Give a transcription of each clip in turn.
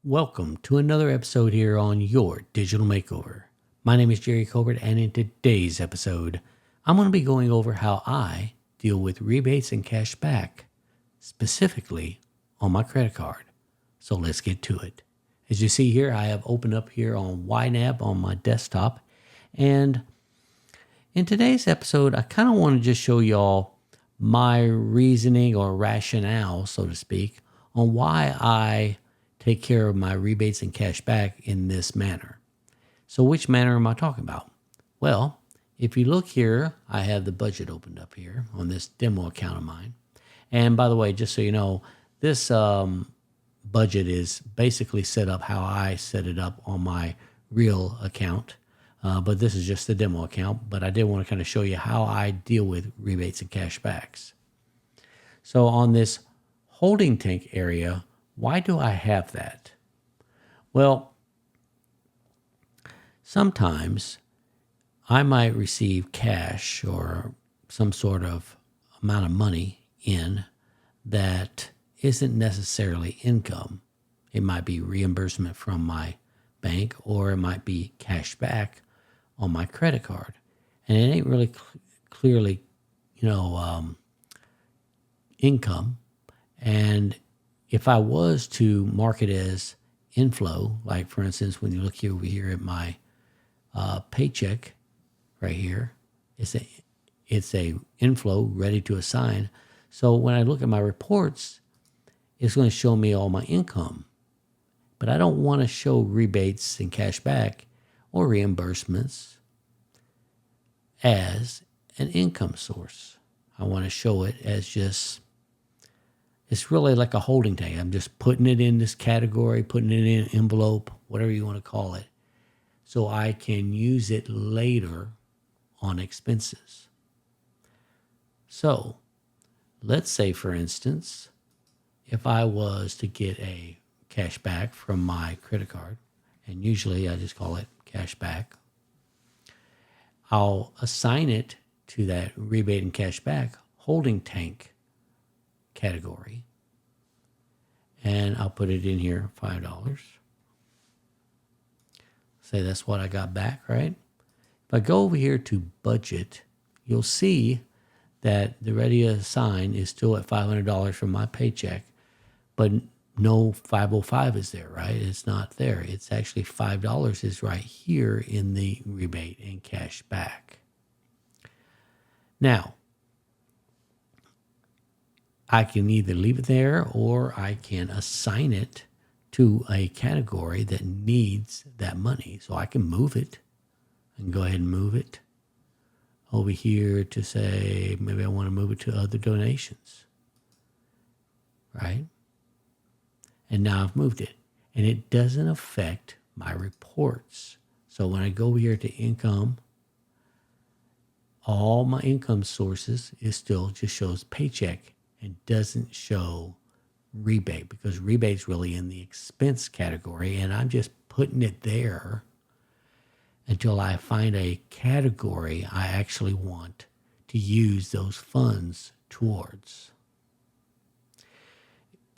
Welcome to another episode here on your Digital Makeover. My name is Jerry Colbert, and in today's episode, I'm going to be going over how I deal with rebates and cash back, specifically on my credit card. So let's get to it. As you see here, I have opened up here on YNAB on my desktop, and in today's episode, I kind of want to just show y'all my reasoning or rationale, so to speak, on why I take care of my rebates and cash back in this manner. So which manner am I talking about? Well, if you look here, I have the budget opened up here on this demo account of mine. And by the way, just so you know, this budget is basically set up how I set it up on my real account. But this is just the demo account. But I did want to kind of show you how I deal with rebates and cash backs. So on this holding tank area, why do I have that? Well, sometimes I might receive cash or some sort of amount of money in that isn't necessarily income. It might be reimbursement from my bank, or it might be cash back on my credit card. And it ain't really clearly, income. And if I was to mark it as inflow, like for instance, when you look over here at my paycheck right here, it's a inflow ready to assign. So when I look at my reports, it's going to show me all my income. But I don't want to show rebates and cash back or reimbursements as an income source. I want to show it as just, it's really like a holding tank. I'm just putting it in this category, putting it in an envelope, whatever you want to call it, so I can use it later on expenses. So let's say, for instance, if I was to get a cash back from my credit card, and usually I just call it cash back, I'll assign it to that rebate and cash back holding tank category, and I'll put it in here, $5. Say that's what I got back, right? If I go over here to budget, you'll see that the ready to assign is still at $500 from my paycheck, but no 505 is there, right? It's not there. It's actually $5 is right here in the rebate and cash back. Now, I can either leave it there or I can assign it to a category that needs that money. So I can move it and go ahead and move it over here to say, maybe I want to move it to other donations, right? And now I've moved it, and it doesn't affect my reports. So when I go over here to income, all my income sources is still just shows paycheck and doesn't show rebate, because rebate's really in the expense category, and I'm just putting it there until I find a category I actually want to use those funds towards.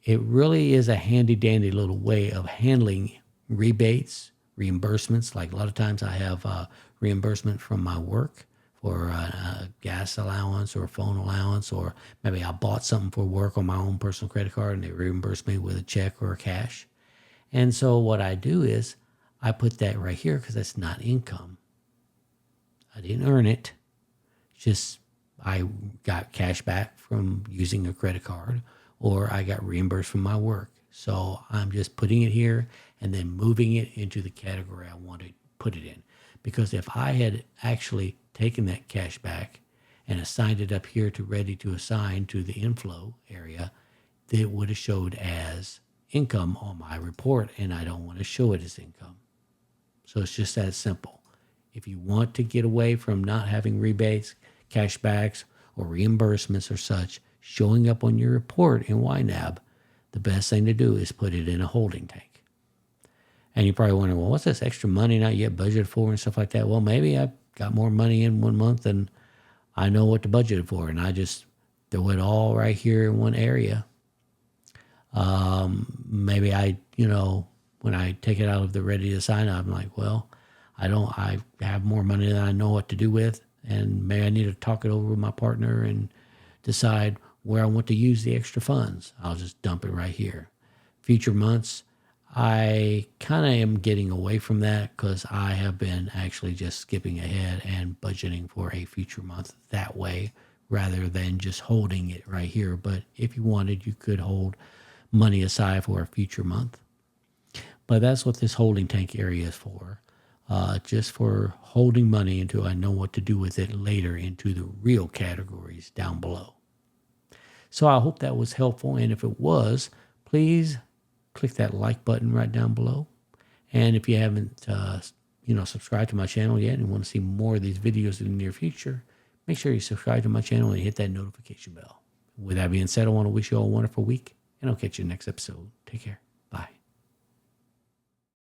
It really is a handy-dandy little way of handling rebates, reimbursements. Like a lot of times I have reimbursement from my work for a gas allowance or a phone allowance, or maybe I bought something for work on my own personal credit card and they reimburse me with a check or a cash. And so what I do is I put that right here because that's not income. I didn't earn it. Just I got cash back from using a credit card, or I got reimbursed from my work. So I'm just putting it here and then moving it into the category I want to put it in. Because if I had actually taken that cash back and assigned it up here to ready to assign to the inflow area, it would have showed as income on my report, and I don't want to show it as income. So it's just that simple. If you want to get away from not having rebates, cash backs, or reimbursements or such showing up on your report in YNAB, the best thing to do is put it in a holding tank. And you're probably wondering, well, what's this extra money not yet budgeted for and stuff like that? Well, maybe I got more money in 1 month than I know what to budget it for, and I just throw it all right here in one area. Maybe I, when I take it out of the ready to sign, I'm like, well, I have more money than I know what to do with. And maybe I need to talk it over with my partner and decide where I want to use the extra funds. I'll just dump it right here. Future months, I kind of am getting away from that because I have been actually just skipping ahead and budgeting for a future month that way rather than just holding it right here. But if you wanted, you could hold money aside for a future month. But that's what this holding tank area is for. Just for holding money until I know what to do with it later into the real categories down below. So I hope that was helpful. And if it was, please click that like button right down below. And if you haven't, subscribed to my channel yet and want to see more of these videos in the near future, make sure you subscribe to my channel and hit that notification bell. With that being said, I want to wish you all a wonderful week, and I'll catch you next episode. Take care.